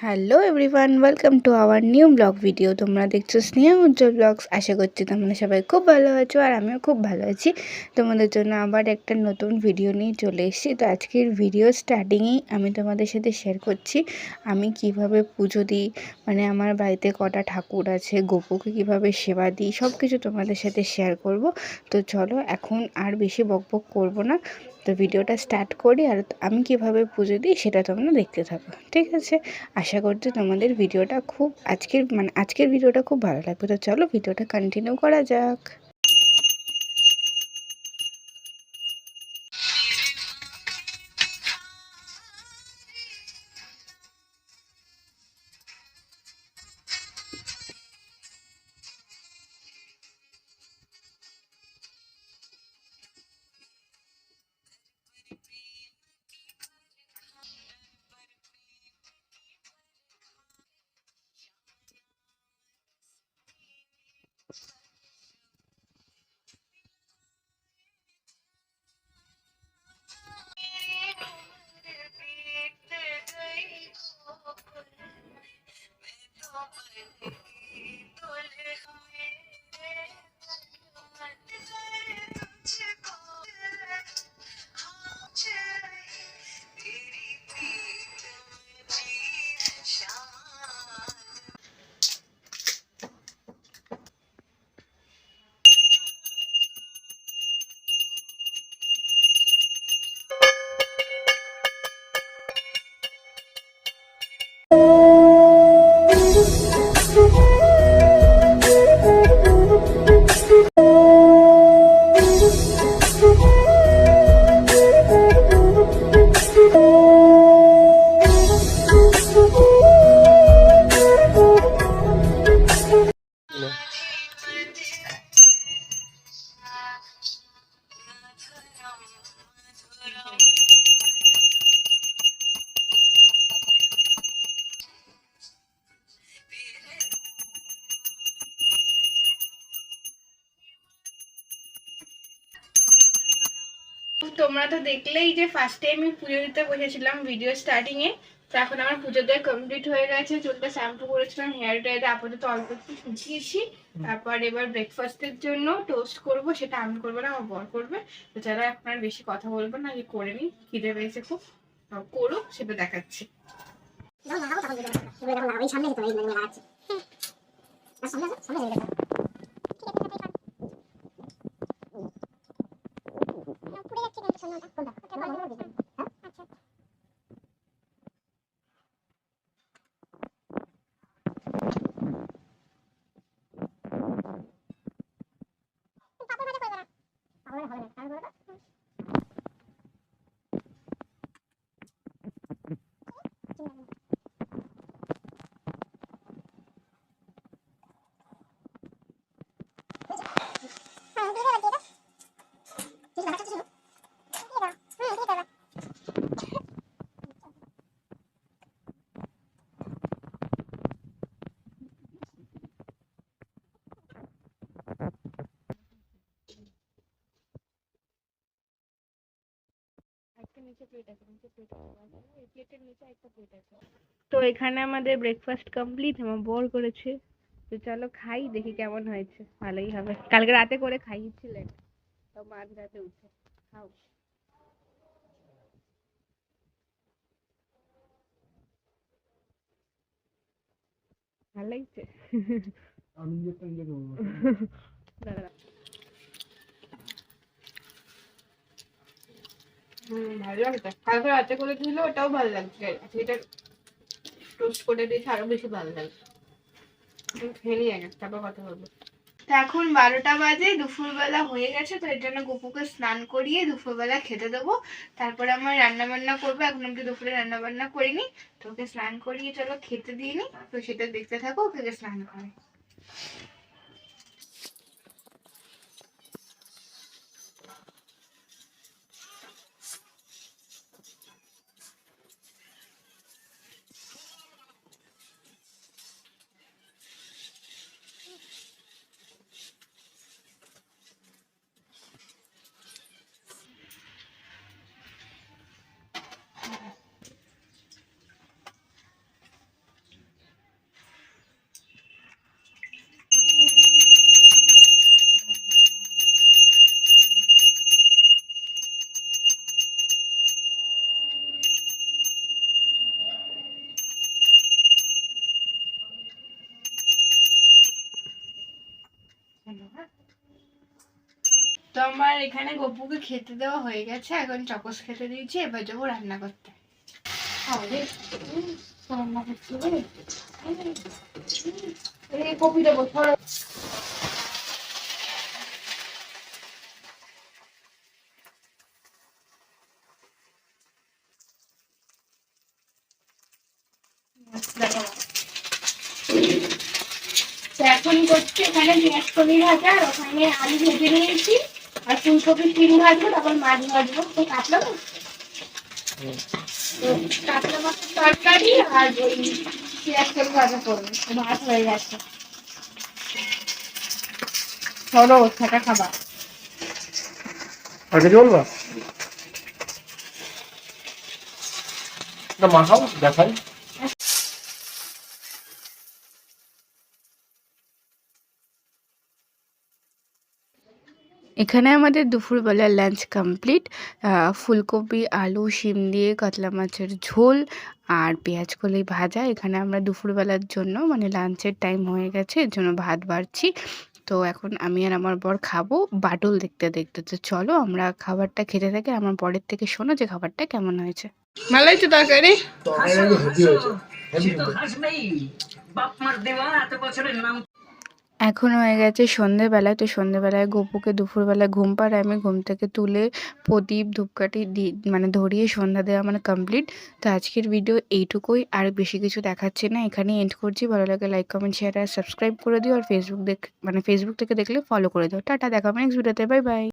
Hello everyone, welcome to our new blog video. তোমরা দেখছো স্নেহা উজ্জ্বল blogs. আশা করছি তোমরা সবাই খুব ভালো আছো আর আমিও খুব ভালো আছি। তোমাদের জন্য আবার একটা নতুন ভিডিও নিয়ে চলে এসেছি। তো আজকের ভিডিও স্টার্টিংয়েই আমি তোমাদের সাথে শেয়ার করছি আমি কিভাবে পুজো দিই, মানে আমার বাড়িতে কটা ঠাকুর আছে, গোপুকে কিভাবে সেবা দিই, সব কিছু তোমাদের সাথে শেয়ার করব। তো চলো এখন আর বেশি বকবক করব না, তো ভিডিওটা স্টার্ট করি। আর আমি কিভাবে পুজো দিই সেটা তোমরা দেখতে থাকো, ঠিক আছে? আশা করছি তোমাদের ভিডিওটা আজকের ভিডিওটা খুব ভালো লাগবে। তো চলো ভিডিওটা কন্টিনিউ করা যাক। তোমরা তো দেখলেই যে ফার্স্টে আমি পুজো দিতে বসেছিলাম ভিডিও স্টার্টিং এ। তো এখন আমার পুজো দেওয়া কমপ্লিট হয়ে গেছে। চুলটা শ্যাম্পু করেছিলাম, হেয়ার ড্রায়ারে আপাতত অল্প একটু শুকিয়েছি। তারপর এবার ব্রেকফাস্টের জন্য টোস্ট করব, সেটা আমি করবো না, আমার বর করবে। তো যারা আপনার বেশি কথা বলবো না, যে করে নিই, খিদে পেয়েছে খুব, করুক, সেটা দেখাচ্ছি। তো এখানে আমাদের ব্রেকফাস্ট কমপ্লিট, আমার বর করেছে। তো চলো খাই, দেখি কেমন হয়েছে। ভালোই হবে, কালকে রাতে করে খাইয়েছিলেন, তো মাঝ রাতে উঠে খাও। ভালো লাগছে। আমি দাঁড়া। ভালো লাগছে, কালকে রাতে করেছিল, ওটাও ভালো লাগছে। এটা টোস্ট করে দিয়েছে, আরো বেশি ভালো লাগছে। খেয়ে নিই আগে, তারপর কথা বলবো। তো এখন 12টা বাজে, দুপুরবেলা হয়ে গেছে। তো এর জন্য গপুকে স্নান করিয়ে দুপুরবেলা খেতে দেবো। তারপরে আমার রান্না বান্না করবো, এখন অব্দি দুপুরে রান্না বান্না করিনি। তো ওকে স্নান করিয়ে চলো খেতে দিয়ে নি। তো সেটা দেখতে থাকো, ওকে স্নান করে। আমার এখানে গপুকে খেতে দেওয়া হয়ে গেছে, এখন চকস খেতে দিয়েছি, এবার যাবো রান্না করতে। রান্না করছি কপি দেবো। এখন করছি এখানে পেঁয়াজ কলি ভাজা, আর ওখানে আলু ভেজে নিয়েছি, আর ফুলকপি তিল ভাজবো, তারপর মাছ ভাজবো। তো কাতলা কাতলা মাছের তরকারি আর ওই পেঁয়াজ কলি ভাজা করবো। ভাত হয়ে গেছে, চলো সেটা খাবার। আর কিছু বলবা না? মাখাও দেখাই। এখানে আমাদের দুপুরবেলার লাঞ্চ কমপ্লিট। ফুলকপি আলু শিম দিয়ে কাতলা মাছের ঝোল আর পেঁয়াজ কলি ভাজা। এখানে আমরা দুপুরবেলার জন্য মানে লাঞ্চের টাইম হয়ে গেছে, এর জন্য ভাত বাড়ছি। তো এখন আমি আর আমার বর খাবো বাটুল দেখতে দেখতে। তো চলো আমরা খাবারটা খেতে থাকি, আমার বরের থেকে শোনো যে খাবারটা কেমন হয়েছে। ভালো হয়েছে তরকারি? এখন হয়ে গেছে সন্ধেবেলায়। তো সন্ধেবেলায় গপুকে দুপুরবেলায় ঘুম পাড়ায় আমি, ঘুম থেকে তুলে প্রদীপ ধূপকাঠি মানে ধরিয়ে সন্ধ্যা দেওয়া মানে কমপ্লিট। তো আজকের ভিডিও এইটুকুই, আর বেশি কিছু দেখাচ্ছি না, এখানেই এন্ড করছি। ভালো লাগে লাইক কমেন্ট শেয়ার আর সাবস্ক্রাইব করে দিও, আর ফেসবুক থেকে দেখলে ফলো করে দিও। টাটা, দেখা হবে নেক্সট ভিডিওতে, বাই বাই।